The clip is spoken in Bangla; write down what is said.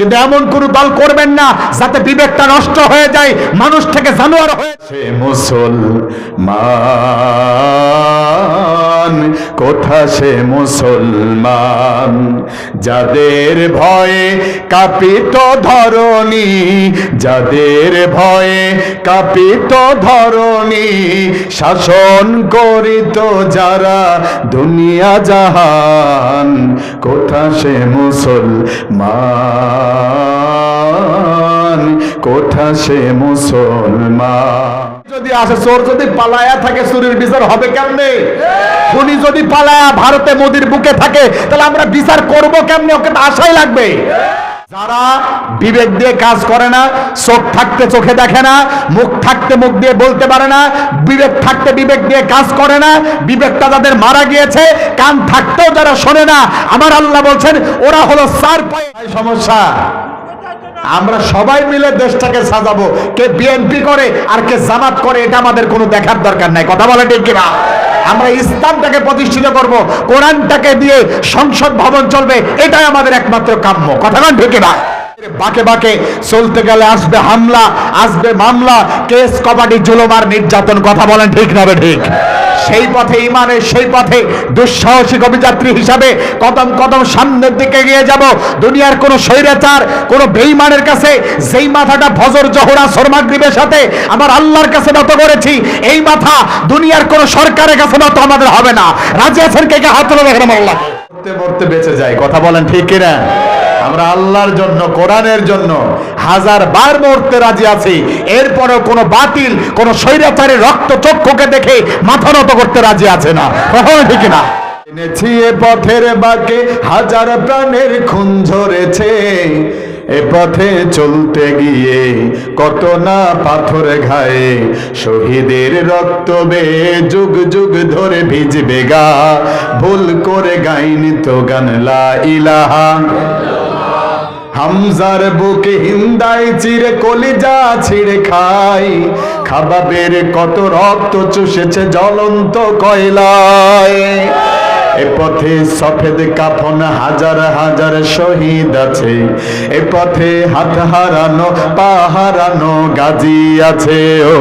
কিন্তু এমন কোন দল করবেন না যাতে বিবেকটা নষ্ট হয়ে যায়, মানুষ থেকে জানোয়ার হয়ে সে মুসলমান। কোথা সে মুসলমান যাদের ভয়ে কাঁপিত ধরণী, যাদের ভয়ে কাঁপিত ধরণী, শাসন করিত যারা দুনিয়া জাহান। কোথা সে মুসলমান, কোথা সে মুসলমান। যদি আসে চোর যদি পালায়া থাকে, চুরির বিচার হবে কেমনে? খুনি যদি পালায়া ভারতে মোদির বুকে থাকে, তাহলে আমরা বিচার করব কেমনে? ওকে তো আশাই লাগবে। যারা বিবেক দিয়ে কাজ করে না, চোখ থাকতে চোখে দেখে না, মুখ থাকতে মুখ দিয়ে বলতে পারে না, বিবেক থাকতে বিবেক দিয়ে কাজ করে না, বিবেকটা যাদের মারা গিয়েছে, কান থাকতেও যারা শোনে না, আমার আল্লাহ বলছেন ওরা হলো চার পায়ে সমস্যা। আমরা সবাই মিলে দেশটাকে সাজাবো, কে বিএনপি করে আর কে জামাত করে এটা আমাদের কোনো দেখার দরকার নাই। কথা বলে ঠিক কিনা? আমরা ইসলামটাকে প্রতিষ্ঠিত করব, কোরআনটাকে দিয়ে সংসদ ভবন চলবে, এটাই আমাদের একমাত্র কাম্য। কথা বলেন ঠিক কিনা? বাকে বাকে চলতে গেলে আসবে হামলা, আসবে মামলা, কেস, কবাডি, জুলুম আর নির্যাতন। কথা বলেন ঠিক না ঠিক? সেই পথে ইমানের, সেই পথে দুঃসাহসিক অভিযাত্রী হিসাবে কদম কদম সামনের দিকে এগিয়ে যাব। দুনিয়ার কোন স্বৈরাচার, কোন বেঈমানের কাছে যেই মাথাটা ফজর, জোহর, আসর, মাগরিবের সাথে আমার আল্লাহর কাছে নত করেছি, এই মাথা দুনিয়ার কোন সরকারের কাছে নত আমাদের হবে না। রাজি আছেন কে কে? হাত তুলে দেখেন আল্লাহ। মরতে মরতে বেঁচে যায়। কথা বলেন ঠিক কিনা? আমরা আল্লাহর জন্য, কোরআনের জন্য হাজার বার মরতে রাজি আছি, এরপরেও কোন বাতিল, কোন স্বৈরাচারের রক্ত চক্ষুকে দেখে মাথা নত করতে রাজি আছে না। কখনো ঠিক না? এনেছি এ পথের বাঁকে হাজার প্রাণের খুন ঝরেছে, এ পথে চলতে গিয়ে কত না পাথর ঘায়ে, শহীদের রক্ত বেয়ে যুগ যুগ ধরে ভিজবে গা, ভুল করে গাইনি তো গান লা ইলাহা। হামজার বুকে হিন্দাই চিরে কলিজা ছিঁড়ে খাই, খাবাবের কত রক্ত চুষেছে জ্বলন্ত কয়লায়। এ পথে সফেদ কাফন হাজার হাজার শহীদ আছে, এ পথে হাত হারানো পা হারানো গাজী আছে। ও